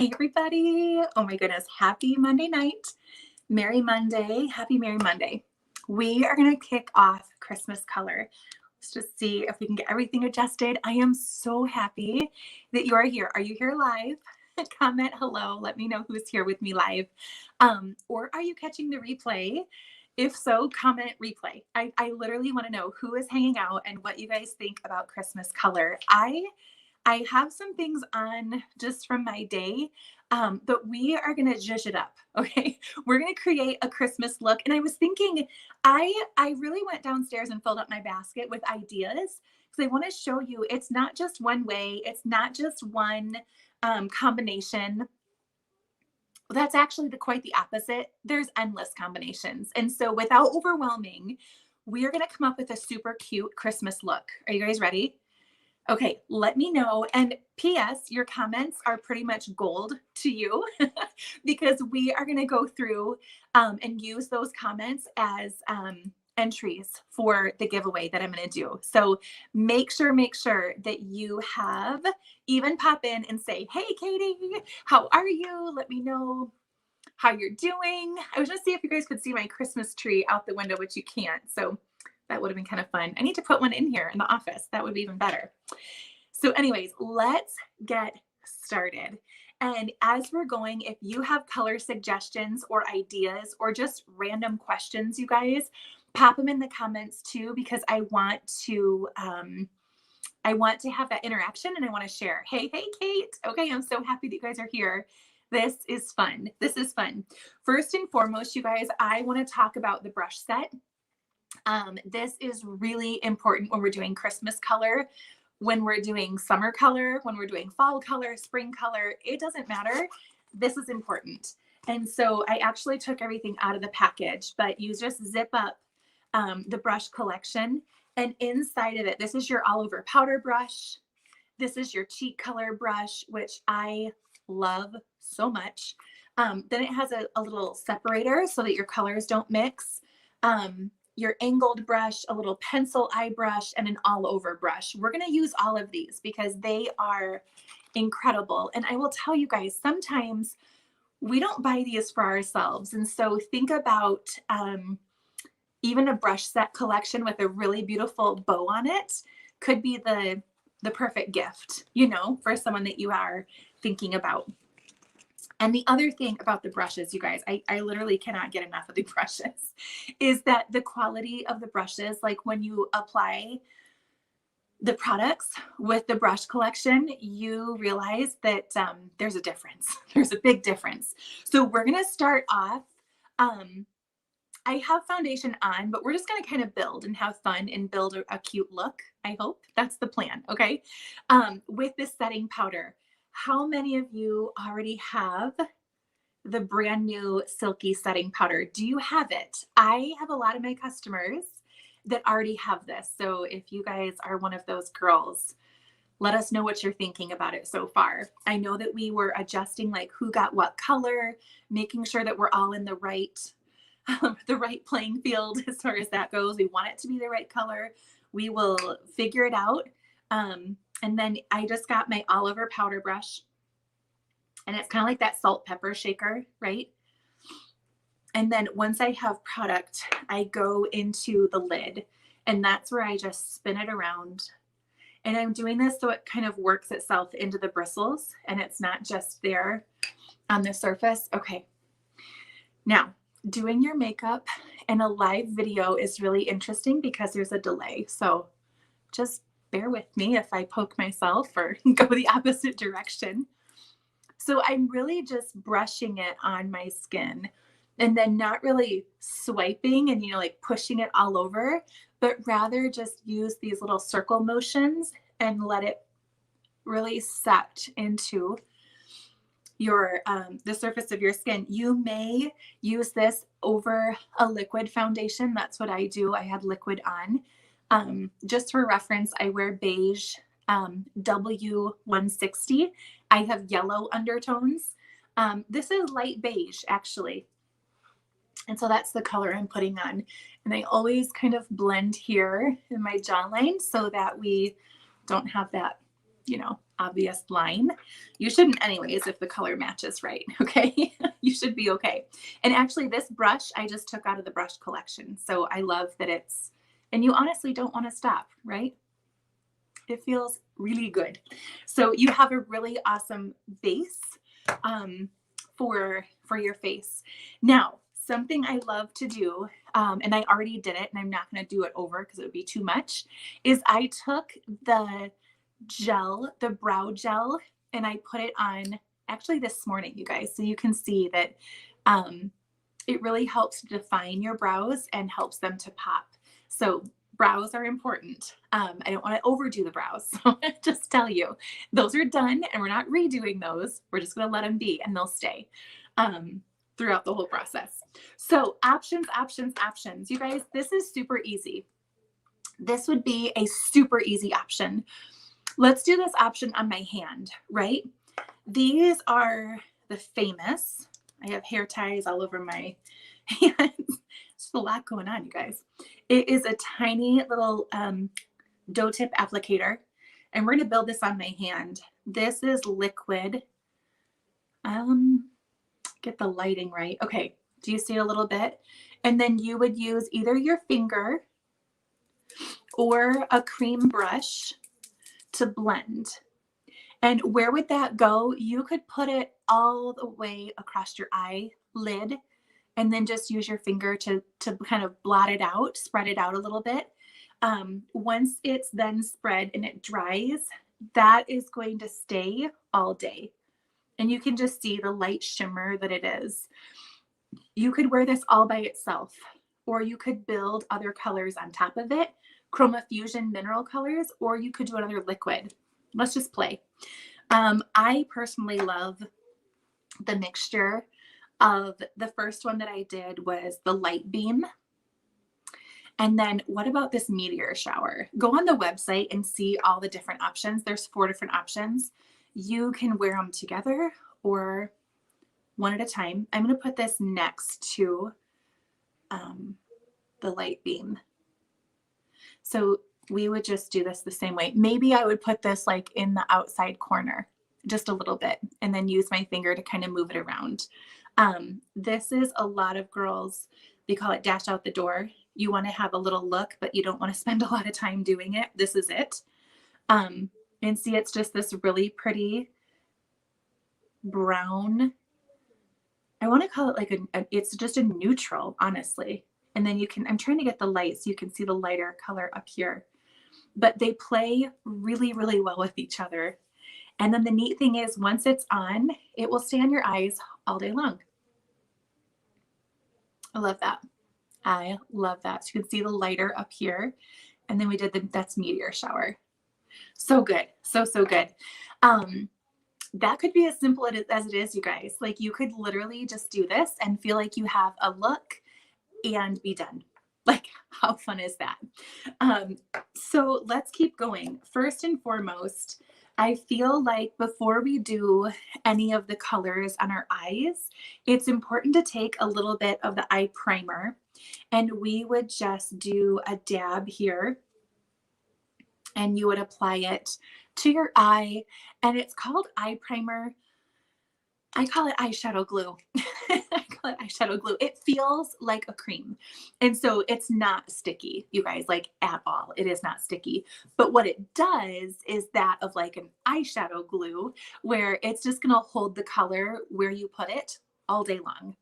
Hey, everybody. Oh my goodness. Happy Monday night. Merry Monday. Happy Merry Monday. We are going to kick off Christmas color. Let's just see if we can get everything adjusted. I am so happy that you are here. Are you here live? Comment hello. Let me know who's here with me live. Or are you catching the replay? If so, comment replay. I literally want to know who is hanging out and what you guys think about Christmas color. I have some things on just from my day, but we are going to zhuzh it up. Okay. We're going to create a Christmas look. And I was thinking, I really went downstairs and filled up my basket with ideas because I want to show you it's not just one way. It's not just one combination. That's actually quite the opposite. There's endless combinations. And so without overwhelming, we are going to come up with a super cute Christmas look. Are you guys ready? Okay, let me know. And P.S., your comments are pretty much gold to you because we are going to go through and use those comments as entries for the giveaway that I'm going to do. So make sure that you have, even pop in and say, hey, Katie, how are you? Let me know how you're doing. I was going to see if you guys could see my Christmas tree out the window, but you can't. So that would have been kind of fun. I need to put one in here in the office. That would be even better. So anyways, let's get started. And as we're going, if you have color suggestions or ideas or just random questions, you guys, pop them in the comments too, because I want to have that interaction and I want to share. Hey, Kate. Okay, I'm so happy that you guys are here. This is fun. First and foremost, you guys, I want to talk about the brush set. This is really important when we're doing Christmas color, when we're doing summer color, when we're doing fall color, spring color, it doesn't matter. This is important. And so I actually took everything out of the package, but you just zip up the brush collection, and inside of it, this is your all over powder brush. This is your cheek color brush, which I love so much. Then it has a little separator so that your colors don't mix. Your angled brush, a little pencil eye brush, and an all over brush. We're going to use all of these because they are incredible. And I will tell you guys, sometimes we don't buy these for ourselves. And so think about even a brush set collection with a really beautiful bow on it could be the perfect gift, for someone that you are thinking about. And the other thing about the brushes, you guys, I literally cannot get enough of the brushes, is that the quality of the brushes, like when you apply the products with the brush collection, you realize that there's a difference. There's a big difference. So we're going to start off. I have foundation on, but we're just going to kind of build and have fun and build a cute look. I hope that's the plan. Okay. With this setting powder. How many of you already have the brand new Silky setting powder? Do you have it? I have a lot of my customers that already have this. So if you guys are one of those girls, let us know what you're thinking about it so far. I know that we were adjusting like who got what color, making sure that we're all in the right playing field as far as that goes. We want it to be the right color. We will figure it out. And then I just got my all over powder brush, and it's kind of like that salt pepper shaker, right? And then once I have product, I go into the lid, and that's where I just spin it around. And I'm doing this so it kind of works itself into the bristles and it's not just there on the surface. Okay. Now, doing your makeup in a live video is really interesting because there's a delay. So just bear with me if I poke myself or go the opposite direction. So I'm really just brushing it on my skin and then not really swiping and, like pushing it all over, but rather just use these little circle motions and let it really set into your the surface of your skin. You may use this over a liquid foundation. That's what I do. I had liquid on. Just for reference, I wear beige W160. I have yellow undertones. This is light beige, actually. And so that's the color I'm putting on. And I always kind of blend here in my jawline so that we don't have that you know, obvious line. You shouldn't anyways if the color matches right, okay? You should be okay. And actually this brush I just took out of the brush collection. So I love that it's, and you honestly don't want to stop, right? It feels really good. So you have a really awesome base for your face. Now, something I love to do, and I already did it and I'm not going to do it over because it would be too much, is I took the gel, the brow gel, and I put it on actually this morning, you guys. So you can see that it really helps to define your brows and helps them to pop. So brows are important. I don't want to overdo the brows. So just tell you, those are done and we're not redoing those. We're just going to let them be and they'll stay throughout the whole process. So options, options, options. You guys, this is super easy. This would be a super easy option. Let's do this option on my hand, right? These are the famous. I have hair ties all over my hands. There's a lot going on, you guys. It is a tiny little dough tip applicator, and we're going to build this on my hand. This is liquid. Get the lighting right. Okay, do you see a little bit? And then you would use either your finger or a cream brush to blend. And where would that go? You could put it all the way across your eyelid and then just use your finger to kind of blot it out, spread it out a little bit. Once it's then spread and it dries, that is going to stay all day. And you can just see the light shimmer that it is. You could wear this all by itself, or you could build other colors on top of it, Chroma Fusion mineral colors, or you could do another liquid. Let's just play. I personally love the mixture of the first one that I did was the light beam. And then what about this meteor shower? Go on the website and see all the different options. There's 4 different options. You can wear them together or one at a time. I'm going to put this next to the light beam. So we would just do this the same way. Maybe I would put this like in the outside corner, just a little bit, and then use my finger to kind of move it around. This is a lot of girls, they call it dash out the door. You want to have a little look, but you don't want to spend a lot of time doing it. This is it. And see, it's just this really pretty brown. I want to call it like it's just a neutral, honestly. And then you can, I'm trying to get the light so you can see the lighter color up here. But they play really, really well with each other. And then the neat thing is once it's on, it will stay on your eyes all day long. I love that. I love that. So you can see the lighter up here. And then we did that's meteor shower. So good. So, so good. That could be as simple as it is, you guys. Like you could literally just do this and feel like you have a look and be done. Like how fun is that? So let's keep going. First and foremost, I feel like before we do any of the colors on our eyes, it's important to take a little bit of the eye primer, and we would just do a dab here and you would apply it to your eye, and it's called eye primer. I call it eyeshadow glue. I call it eyeshadow glue. It feels like a cream. And so it's not sticky, you guys, like at all. It is not sticky. But what it does is that of like an eyeshadow glue where it's just going to hold the color where you put it all day long.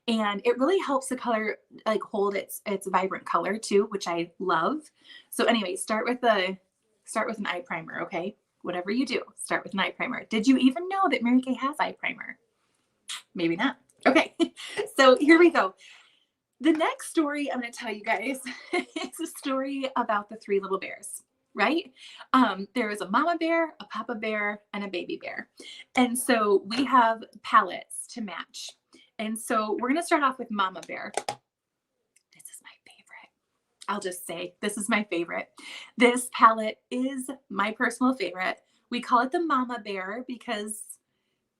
And it really helps the color like hold its vibrant color too, which I love. So anyway, start with an eye primer, okay? Whatever you do, start with an eye primer. Did you even know that Mary Kay has eye primer? Maybe not. Okay, so here we go. The next story I'm going to tell you guys is a story about the 3 little bears, right? There is a mama bear, a papa bear, and a baby bear. And so we have palettes to match. And so we're going to start off with mama bear. This is my favorite. I'll just say this is my favorite. This palette is my personal favorite. We call it the mama bear because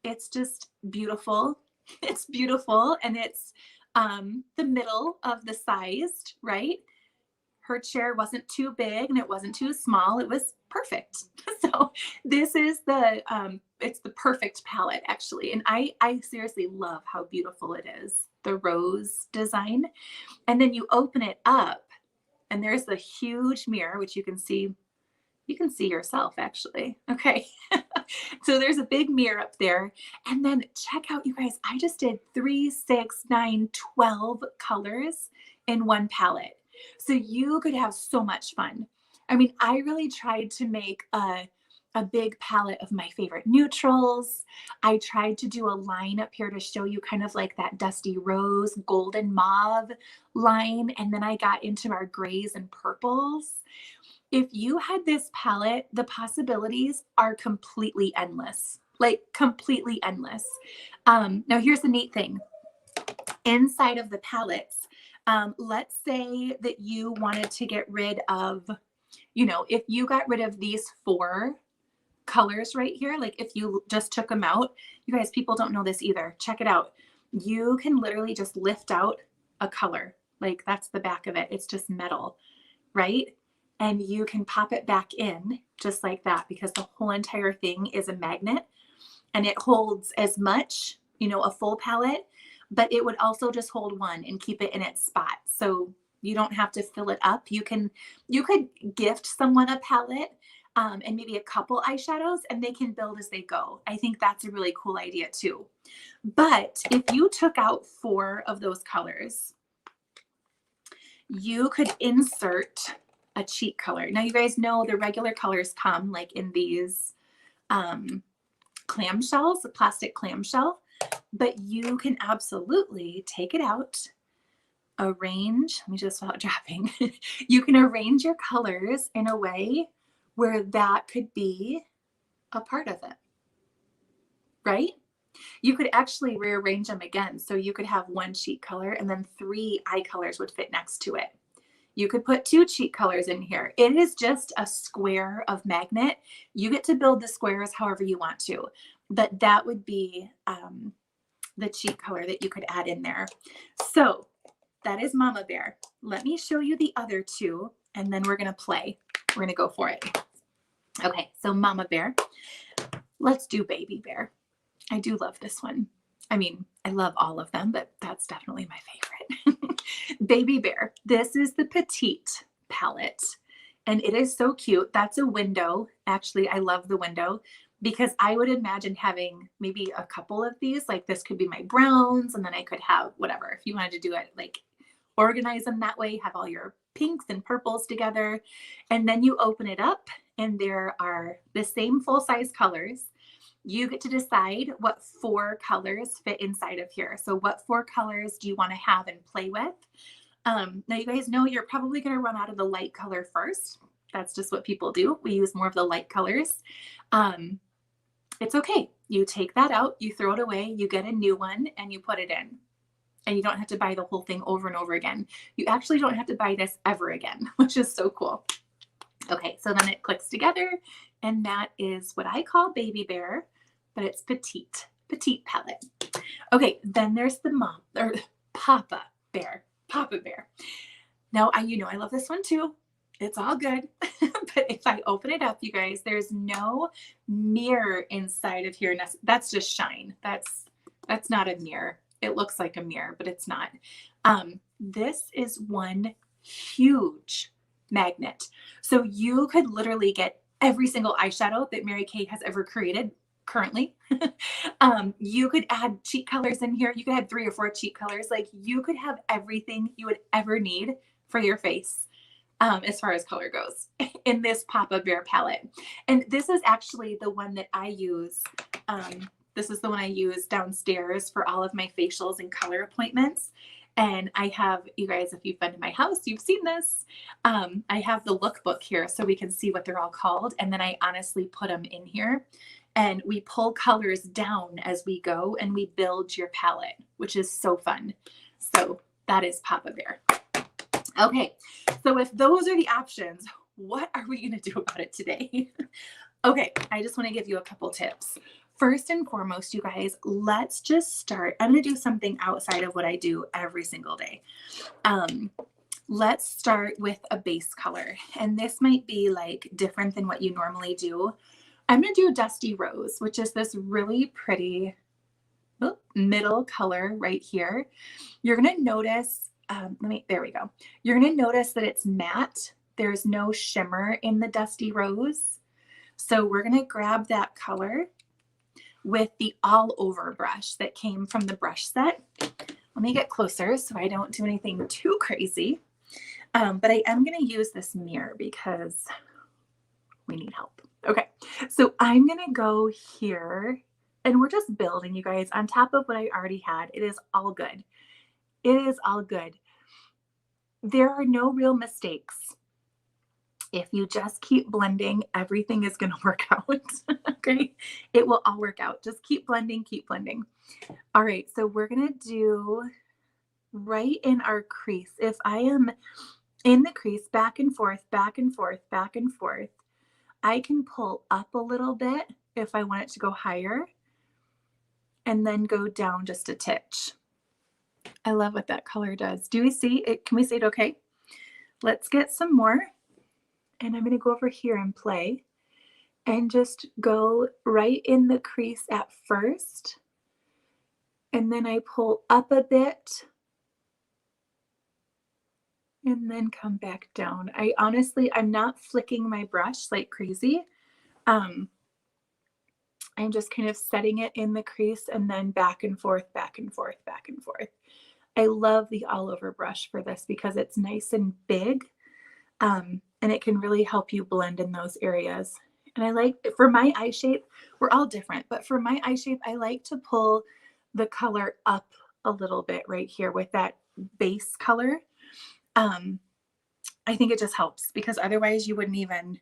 it's just beautiful. It's beautiful and it's the middle of the sized, right? her chair wasn't too big and it wasn't too small. It was perfect. So this is it's the perfect palette actually. And I seriously love how beautiful it is. The rose design. And then you open it up and there's the huge mirror, which you can see yourself actually. Okay. So there's a big mirror up there. And then check out, you guys, I just did 3, 6, 9, 12 colors in one palette. So you could have so much fun. I mean, I really tried to make a big palette of my favorite neutrals. I tried to do a line up here to show you kind of like that dusty rose, golden mauve line. And then I got into our grays and purples. If you had this palette, the possibilities are completely endless, like completely endless. Now here's the neat thing. Inside of the palettes, let's say that you wanted to get rid of, if you got rid of these 4 colors right here, like if you just took them out, you guys, people don't know this either. Check it out. You can literally just lift out a color. Like that's the back of it. It's just metal, right? And you can pop it back in just like that because the whole entire thing is a magnet and it holds as much, a full palette, but it would also just hold one and keep it in its spot. So you don't have to fill it up. You could gift someone a palette and maybe a couple eyeshadows and they can build as they go. I think that's a really cool idea too. But if you took out 4 of those colors, you could insert a cheat color. Now you guys know the regular colors come like in these clamshells, a plastic clamshell, but you can absolutely take it out, arrange, let me just without dropping. You can arrange your colors in a way where that could be a part of it, right? You could actually rearrange them again. So you could have 1 cheat color and then 3 eye colors would fit next to it. You could put 2 cheat colors in here. It is just a square of magnet. You get to build the squares however you want to, but that would be the cheat color that you could add in there. So that is Mama Bear. Let me show you the other 2 and then we're going to play. We're going to go for it. Okay, so Mama Bear. Let's do Baby Bear. I do love this one. I mean, I love all of them, but that's definitely my favorite. Baby Bear. This is the Petite palette, and it is so cute. That's a window. Actually, I love the window because I would imagine having maybe a couple of these. Like this could be my browns, and then I could have whatever. If you wanted to do it, like organize them that way, have all your pinks and purples together, and then you open it up, and there are the same full-size colors. You get to decide what 4 colors fit inside of here. So what 4 colors do you want to have and play with? Now you guys know you're probably going to run out of the light color first. That's just what people do. We use more of the light colors. It's okay. You take that out, you throw it away, you get a new one and you put it in. And you don't have to buy the whole thing over and over again. You actually don't have to buy this ever again, which is so cool. Okay, so then it clicks together and that is what I call Baby Bear, but it's Petite palette. Okay, then there's the Papa Bear. Now, I love this one too. It's all good. But if I open it up, you guys, there's no mirror inside of here. That's just shine. That's not a mirror. It looks like a mirror, but it's not. This is one huge magnet. So you could literally get every single eyeshadow that Mary Kay has ever created currently. You could add cheat colors in here. You could have 3 or 4 cheat colors. Like you could have everything you would ever need for your face. As far as color goes in this Papa Bear palette. And this is actually the one that I use. This is the one I use downstairs for all of my facials and color appointments. And I have, you guys, if you've been to my house, you've seen this. I have the lookbook here so we can see what they're all called. And then I honestly put them in here and we pull colors down as we go and we build your palette, which is so fun. So that is Papa Bear. Okay, so if those are the options, what are we going to do about it today? Okay, I just want to give you a couple tips. First and foremost, you guys, let's just start. I'm going to do something outside of what I do every single day. let's start with a base color. And this might be like different than what you normally do. I'm going to do Dusty Rose, which is this really pretty middle color right here. You're going to notice, there we go. You're going to notice that it's matte. There's no shimmer in the Dusty Rose. So we're going to grab that color with the all over brush that came from the brush set. Let me get closer so I don't do anything too crazy. But I am going to use this mirror because we need help. Okay, so I'm going to go here and we're just building, you guys, on top of what I already had. It is all good. It is all good. There are no real mistakes. If you just keep blending, everything is going to work out. Okay, it will all work out. Just keep blending, keep blending. All right, so we're going to do right in our crease. If I am in the crease, back and forth, back and forth, back and forth, I can pull up a little bit if I want it to go higher and then go down just a titch. I love what that color does. Do we see it? Can we see it okay? Let's get some more. And I'm going to go over here and play and just go right in the crease at first. And then I pull up a bit and then come back down. I'm not flicking my brush like crazy. I'm just kind of setting it in the crease and then back and forth, back and forth, back and forth. I love the all over brush for this because it's nice and big. And it can really help you blend in those areas. And I like, for my eye shape, we're all different, but for my eye shape, I like to pull the color up a little bit right here with that base color. I think it just helps because otherwise you wouldn't even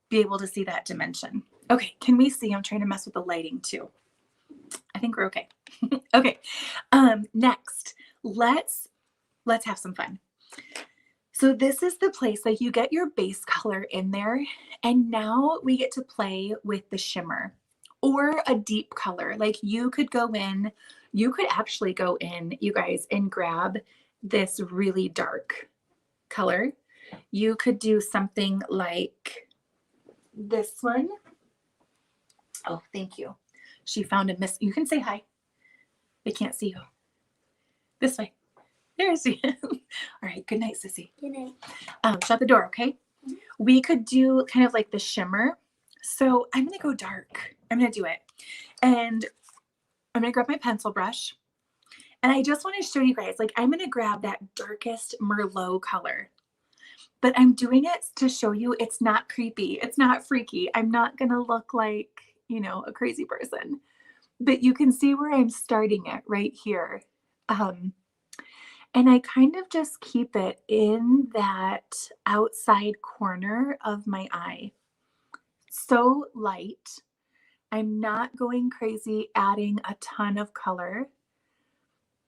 be able to see that dimension. Okay, can we see? I'm trying to mess with the lighting too. I think we're okay. Okay, next, let's have some fun. So this is the place that you get your base color in there, and now we get to play with the shimmer or a deep color. Like you could actually go in, you guys, and grab this really dark color. You could do something like this one. Oh, thank you. She found a miss. You can say hi. They can't see you. This way. There she is. All right. Good night, Sissy. Good night. Shut the door, okay? Mm-hmm. We could do kind of like the shimmer. So I'm going to go dark. I'm going to do it. And I'm going to grab my pencil brush. And I just want to show you guys, like I'm going to grab that darkest Merlot color. But I'm doing it to show you it's not creepy. It's not freaky. I'm not going to look like, you know, a crazy person. But you can see where I'm starting it right here. And I kind of just keep it in that outside corner of my eye. So light. I'm not going crazy adding a ton of color.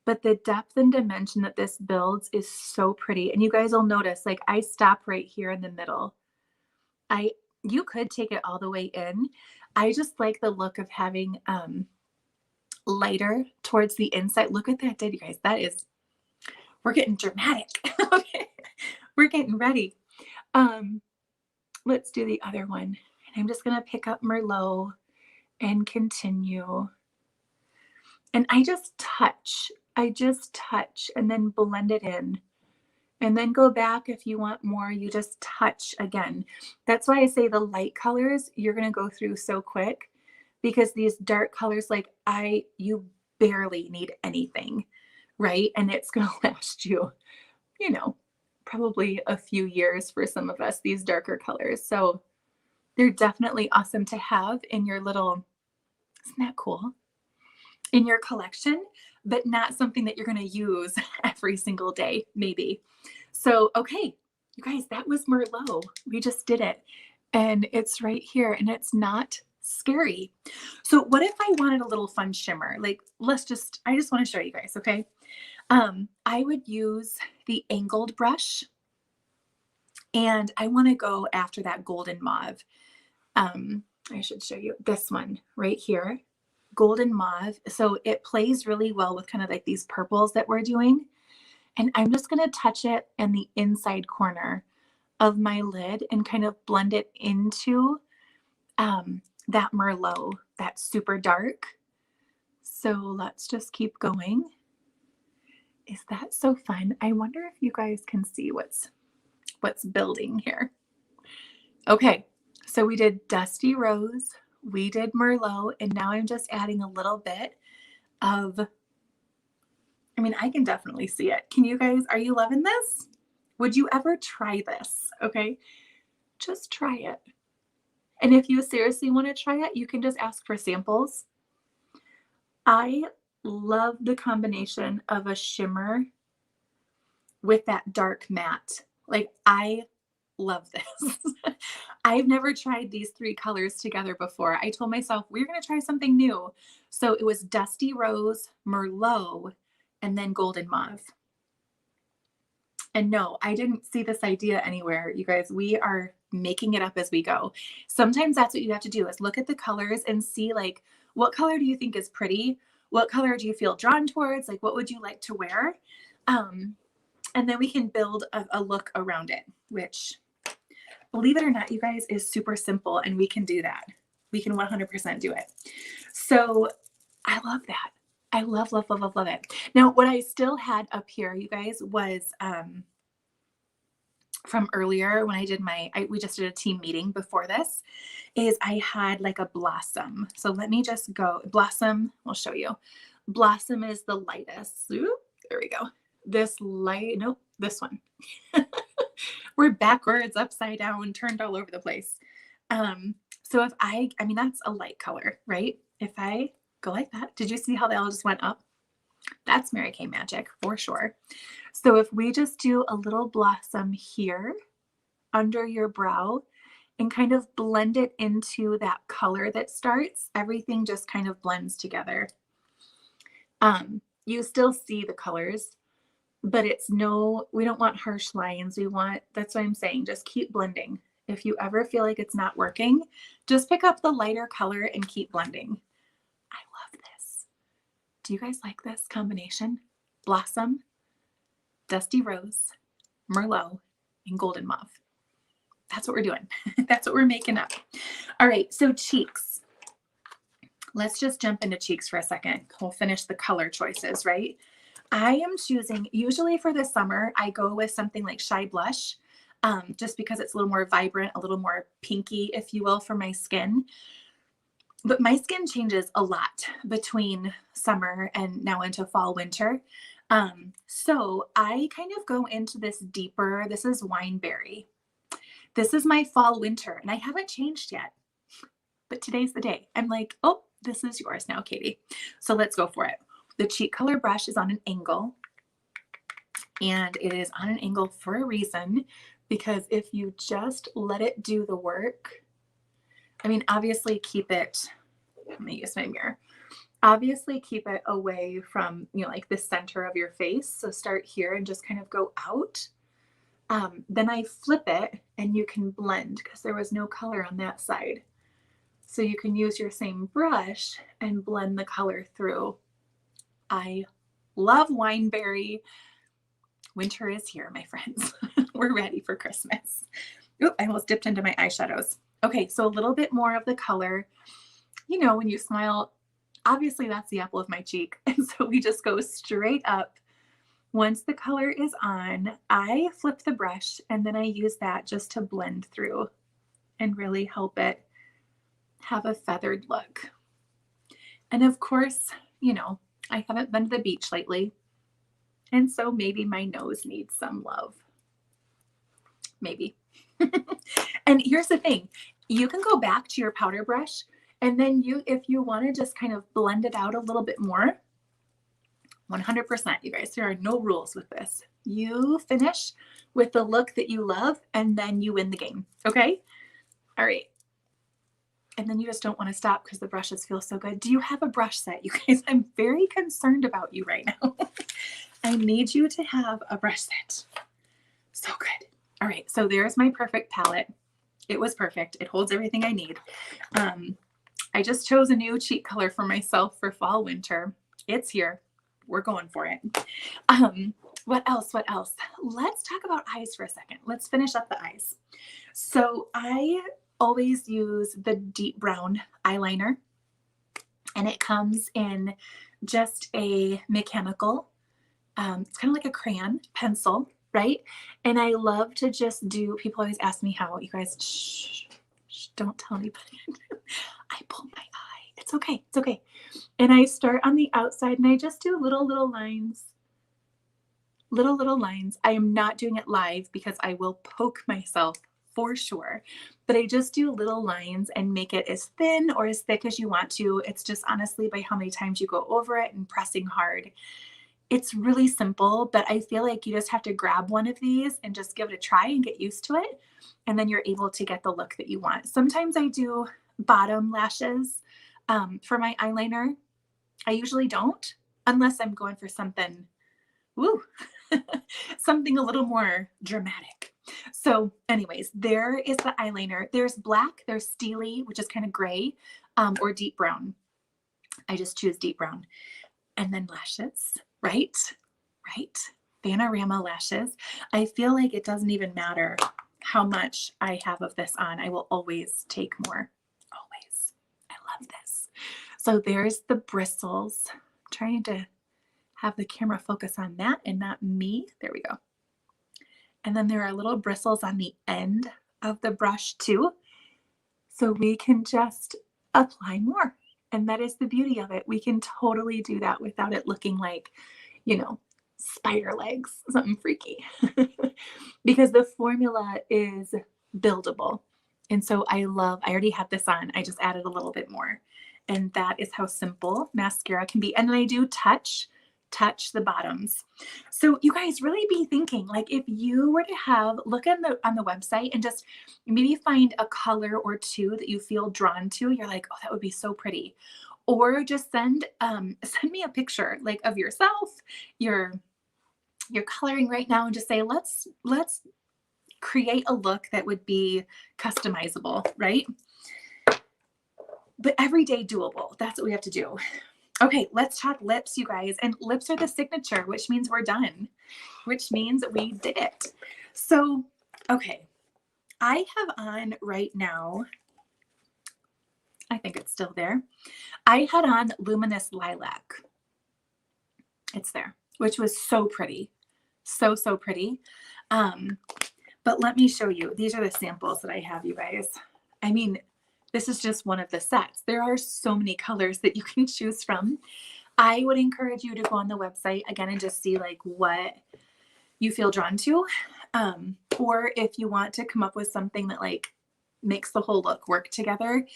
But the depth and dimension that this builds is so pretty. And you guys will notice, like I stop right here in the middle. You could take it all the way in. I just like the look of having lighter towards the inside. Look at that, you guys. We're getting dramatic. Okay, we're getting ready. Let's do the other one. And I'm just gonna pick up Merlot and continue. And I just touch and then blend it in. And then go back if you want more, you just touch again. That's why I say the light colors, you're gonna go through so quick because these dark colors, like you barely need anything, right? And it's gonna last you, you know, probably a few years for some of us, these darker colors. So they're definitely awesome to have in your little, isn't that cool? In your collection, but not something that you're going to use every single day, maybe. So, okay, you guys, that was Merlot. We just did it. And it's right here and it's not scary. So what if I wanted a little fun shimmer? Like, I just want to show you guys, okay? I would use the angled brush and I want to go after that golden mauve. I should show you this one right here. Golden mauve. So it plays really well with kind of like these purples that we're doing. And I'm just going to touch it in the inside corner of my lid and kind of blend it into that Merlot, that's super dark. So let's just keep going. Is that so fun? I wonder if you guys can see what's building here. Okay, so we did Dusty Rose, we did Merlot, and now I'm just adding a little bit of, I mean, I can definitely see it. Can you guys, are you loving this? Would you ever try this? Okay, just try it. And if you seriously want to try it, you can just ask for samples. I love the combination of a shimmer with that dark matte. Like, I love this. I've never tried these three colors together before. I told myself we're going to try something new. So it was Dusty Rose, Merlot, and then Golden Mauve. And no, I didn't see this idea anywhere, you guys. We are making it up as we go. Sometimes that's what you have to do, is look at the colors and see, like, what color do you think is pretty? What color do you feel drawn towards? Like, what would you like to wear? And then we can build a look around it, which, believe it or not, you guys, is super simple, and we can do that. We can 100% do it. So I love that. I love, love, love, love, love it. Now, what I still had up here, you guys, was from earlier when I did we just did a team meeting before this, is I had like a blossom. So let me just go, blossom, I'll show you. Blossom is the lightest. Ooh, there we go. This light, nope, this one. We're backwards, upside down, turned all over the place. So if I mean, that's a light color, right? If I go like that, did you see how they all just went up? That's Mary Kay magic for sure. So if we just do a little blossom here under your brow and kind of blend it into that color that starts, everything just kind of blends together. You still see the colors, but it's we don't want harsh lines. That's what I'm saying. Just keep blending. If you ever feel like it's not working, just pick up the lighter color and keep blending. I love this. Do you guys like this combination? Blossom, Dusty Rose, Merlot, and Golden Mauve. That's what we're doing. That's what we're making up. All right, so cheeks. Let's just jump into cheeks for a second. We'll finish the color choices, right? I am choosing, usually for the summer, I go with something like Shy Blush, just because it's a little more vibrant, a little more pinky, if you will, for my skin. But my skin changes a lot between summer and now into fall, winter. So I kind of go into this deeper, this is Wineberry. This is my fall, winter, and I haven't changed yet, but today's the day. I'm like, oh, this is yours now, Katie. So let's go for it. The cheek color brush is on an angle, and it is on an angle for a reason, because if you just let it do the work, I mean, obviously keep it, let me use my mirror. Obviously keep it away from, like the center of your face. So start here and just kind of go out. Then I flip it and you can blend, because there was no color on that side. So you can use your same brush and blend the color through. I love Wineberry. Winter is here, my friends. We're ready for Christmas. Oop, I almost dipped into my eyeshadows. Okay, so a little bit more of the color. When you smile, obviously that's the apple of my cheek. And so we just go straight up. Once the color is on, I flip the brush and then I use that just to blend through and really help it have a feathered look. And of course, I haven't been to the beach lately. And so maybe my nose needs some love. Maybe. And here's the thing. You can go back to your powder brush, and then if you want to just kind of blend it out a little bit more, 100%, you guys, there are no rules with this. You finish with the look that you love, and then you win the game. Okay? All right. And then you just don't want to stop because the brushes feel so good. Do you have a brush set, you guys? I'm very concerned about you right now. I need you to have a brush set. So good. All right. So there's my perfect palette. It was perfect. It holds everything I need. I just chose a new cheek color for myself for fall, winter. It's here. We're going for it. What else? What else? Let's talk about eyes for a second. Let's finish up the eyes. So I always use the deep brown eyeliner, and it comes in just a mechanical, it's kind of like a crayon pencil, right? And I love to just do, people always ask me how, you guys, shh, don't tell anybody. I pull my eye. It's okay. It's okay. And I start on the outside and I just do little lines. Little lines. I am not doing it live because I will poke myself for sure, but I just do little lines and make it as thin or as thick as you want to. It's just honestly by how many times you go over it and pressing hard. It's really simple, but I feel like you just have to grab one of these and just give it a try and get used to it. And then you're able to get the look that you want. Sometimes I do bottom lashes for my eyeliner. I usually don't, unless I'm going for something, woo, something a little more dramatic. So anyways, there is the eyeliner. There's black, there's steely, which is kind of gray, or deep brown. I just choose deep brown. And then lashes, right? Panorama lashes. I feel like it doesn't even matter how much I have of this on. I will always take more, always. I love this. So there's the bristles. I'm trying to have the camera focus on that and not me. There we go. And then there are little bristles on the end of the brush too. So we can just apply more. And that is the beauty of it. We can totally do that without it looking like, you know, spider legs, something freaky. Because the formula is buildable. And so I already have this on. I just added a little bit more. And that is how simple mascara can be. And then I do touch the bottoms. So you guys really be thinking, like if you were to have, look on the website and just maybe find a color or two that you feel drawn to. You're like, oh, that would be so pretty. Or just send me a picture like of yourself, you're coloring right now, and just say, let's create a look that would be customizable, right? But everyday doable. That's what we have to do. Okay, let's talk lips, you guys. And lips are the signature, which means we're done, which means we did it. So, okay, I have on right now, I think it's still there. I had on Luminous Lilac. It's there, which was so pretty. So pretty. But let me show you. These are the samples that I have, you guys. I mean, this is just one of the sets. There are so many colors that you can choose from. I would encourage you to go on the website again and just see like what you feel drawn to. Or if you want to come up with something that like makes the whole look work together,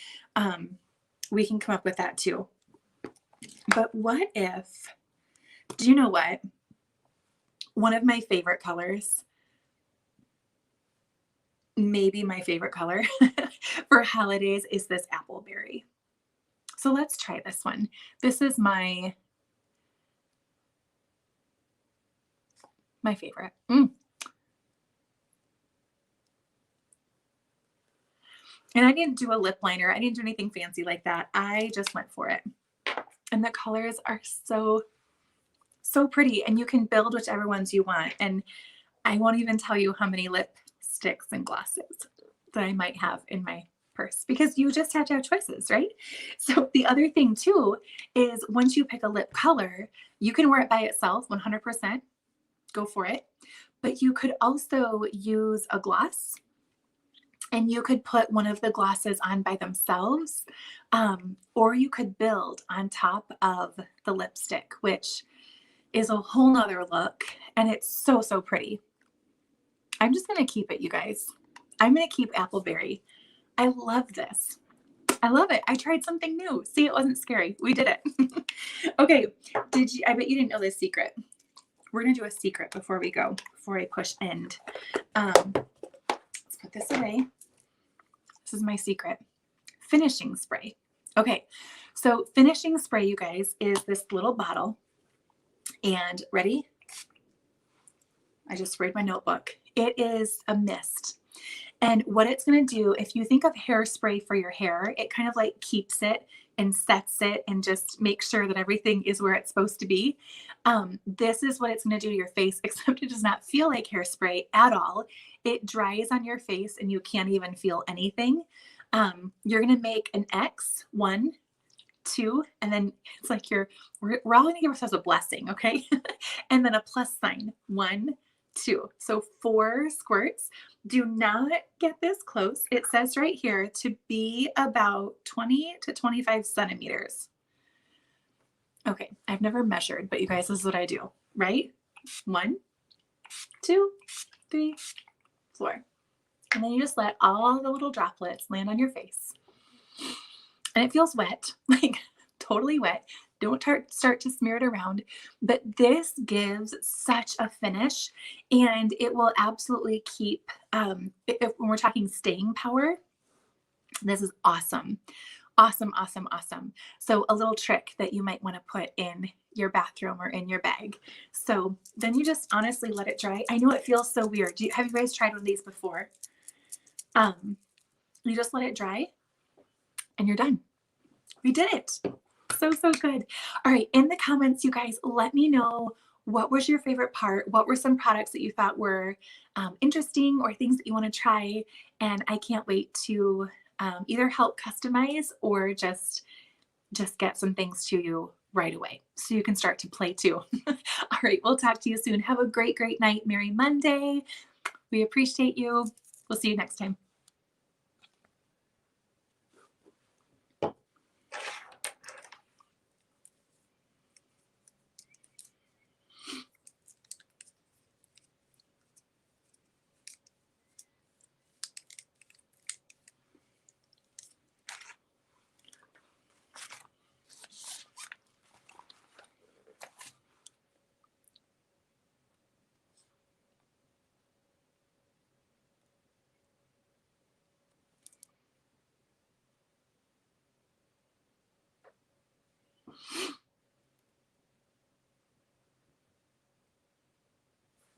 we can come up with that too. But what if, do you know what? One of my favorite colors, maybe my favorite color for holidays, is this Appleberry. So let's try this one. This is my favorite. And I didn't do a lip liner. I didn't do anything fancy like that. I just went for it. And the colors are so pretty, and you can build whichever ones you want. And I won't even tell you how many lipsticks and glosses that I might have in my purse, because you just have to have choices, right? So the other thing too is once you pick a lip color, you can wear it by itself 100%, go for it. But you could also use a gloss, and you could put one of the glosses on by themselves, or you could build on top of the lipstick, which is a whole nother look, and it's so pretty. I'm just going to keep it, you guys. I'm going to keep Appleberry. I love this. I love it. I tried something new. See, it wasn't scary. We did it. Okay. I bet you didn't know this secret. We're going to do a secret before we go, before I push end. Let's put this away. This is my secret. Finishing spray. Okay. So finishing spray, you guys, is this little bottle. And ready? I just sprayed my notebook. It is a mist. And what it's going to do, if you think of hairspray for your hair, it kind of like keeps it and sets it and just makes sure that everything is where it's supposed to be. This is what it's going to do to your face, except it does not feel like hairspray at all. It dries on your face and you can't even feel anything. You're going to make an X, 1, 2, and then it's like we're all going to give ourselves a blessing, okay? And then a plus sign, 1, 2. So 4 squirts. Do not get this close. It says right here to be about 20 to 25 centimeters. Okay, I've never measured, but you guys, this is what I do, right? 1, 2, 3, 4. And then you just let all the little droplets land on your face. And it feels wet, like totally wet. Don't start to smear it around, but this gives such a finish, and it will absolutely keep, when we're talking staying power, this is awesome. Awesome, awesome, awesome. So a little trick that you might want to put in your bathroom or in your bag. So then you just honestly let it dry. I know it feels so weird. Have you guys tried one of these before? You just let it dry and you're done. We did it. So, so good. All right. In the comments, you guys, let me know what was your favorite part? What were some products that you thought were interesting or things that you want to try? And I can't wait to either help customize or just get some things to you right away so you can start to play too. All right. We'll talk to you soon. Have a great, great night. Merry Monday. We appreciate you. We'll see you next time.